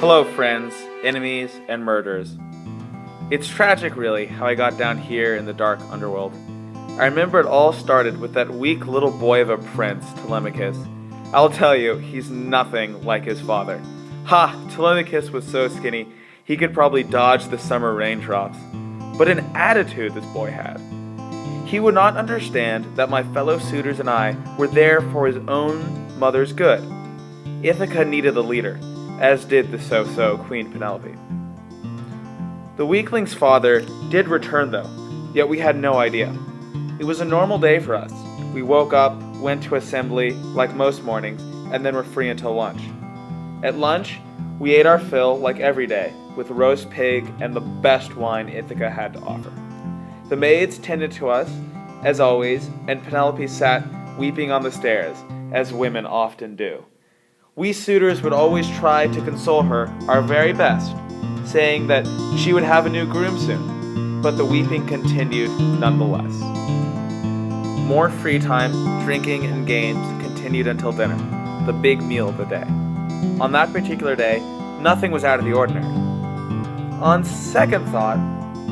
Hello, friends, enemies, and murderers. It's tragic, really, how I got down here in the dark underworld. I remember it all started with that weak little boy of a prince, Telemachus. I'll tell you, he's nothing like his father. Ha! Telemachus was so skinny, he could probably dodge the summer raindrops. But an attitude this boy had. He would not understand that my fellow suitors and I were there for his own mother's good. Ithaca needed a leader, as did the so-so Queen Penelope. The weakling's father did return though, yet we had no idea. It was a normal day for us. We woke up, went to assembly, like most mornings, and then were free until lunch. At lunch, we ate our fill, like every day, with roast pig and the best wine Ithaca had to offer. The maids tended to us, as always, and Penelope sat weeping on the stairs, as women often do. We suitors would always try to console her our very best, saying that she would have a new groom soon, but the weeping continued nonetheless. More free time, drinking, and games continued until dinner, the big meal of the day. On that particular day, nothing was out of the ordinary. On second thought,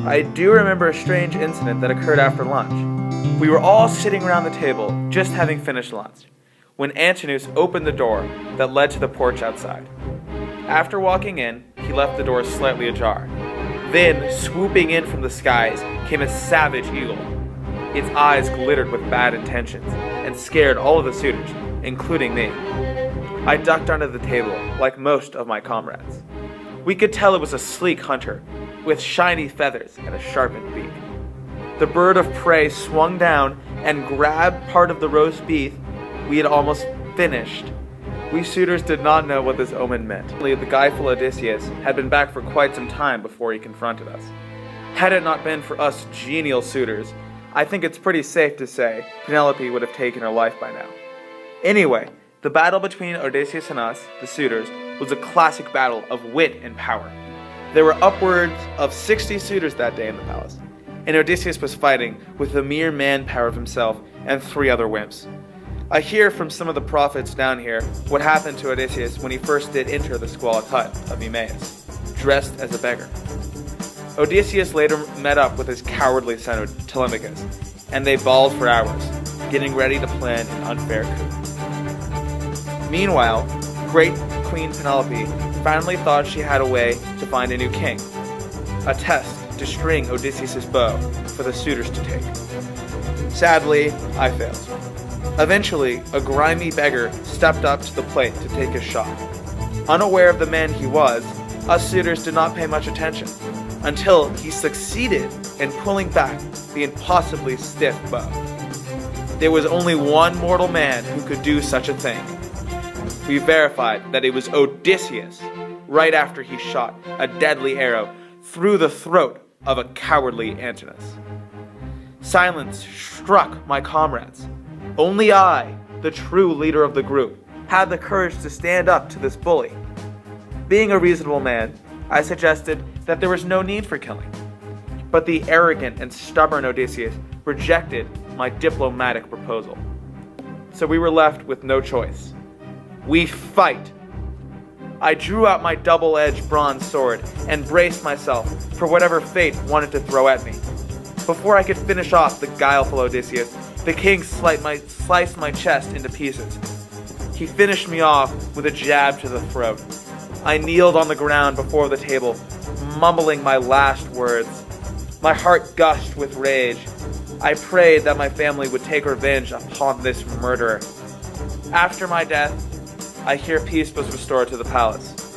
I do remember a strange incident that occurred after lunch. We were all sitting around the table, just having finished lunch, when Antinous opened the door that led to the porch outside. After walking in, he left the door slightly ajar. Then, swooping in from the skies, came a savage eagle. Its eyes glittered with bad intentions, and scared all of the suitors, including me. I ducked under the table, like most of my comrades. We could tell it was a sleek hunter, with shiny feathers and a sharpened beak. The bird of prey swung down and grabbed part of the roast beef we had almost finished. We suitors did not know what this omen meant. The guyful Odysseus had been back for quite some time before he confronted us. Had it not been for us genial suitors, I think it's pretty safe to say Penelope would have taken her life by now. Anyway, the battle between Odysseus and us, the suitors, was a classic battle of wit and power. There were upwards of 60 suitors that day in the palace, and Odysseus was fighting with the mere manpower of himself and 3 other wimps. I hear from some of the prophets down here what happened to Odysseus when he first did enter the squalid hut of Eurymachus, dressed as a beggar. Odysseus later met up with his cowardly son Telemachus, and they bawled for hours, getting ready to plan an unfair coup. Meanwhile, great Queen Penelope finally thought she had a way to find a new king, a test to string Odysseus' bow for the suitors to take. Sadly, I failed. Eventually, a grimy beggar stepped up to the plate to take his shot. Unaware of the man he was, us suitors did not pay much attention, until he succeeded in pulling back the impossibly stiff bow. There was only one mortal man who could do such a thing. We verified that it was Odysseus, right after he shot a deadly arrow through the throat of a cowardly Antinous. Silence struck my comrades. Only I, the true leader of the group, had the courage to stand up to this bully. Being a reasonable man, I suggested that there was no need for killing. But the arrogant and stubborn Odysseus rejected my diplomatic proposal. So we were left with no choice. We fight! I drew out my double-edged bronze sword and braced myself for whatever fate wanted to throw at me. Before I could finish off the guileful Odysseus, the king sliced my chest into pieces. He finished me off with a jab to the throat. I kneeled on the ground before the table, mumbling my last words. My heart gushed with rage. I prayed that my family would take revenge upon this murderer. After my death, I hear peace was restored to the palace.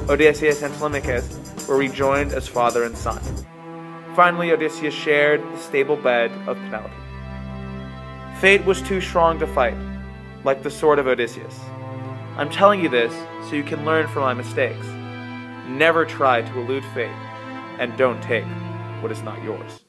Odysseus and Telemachus were rejoined as father and son. Finally, Odysseus shared the stable bed of Penelope. Fate was too strong to fight, like the sword of Odysseus. I'm telling you this so you can learn from my mistakes. Never try to elude fate, and don't take what is not yours.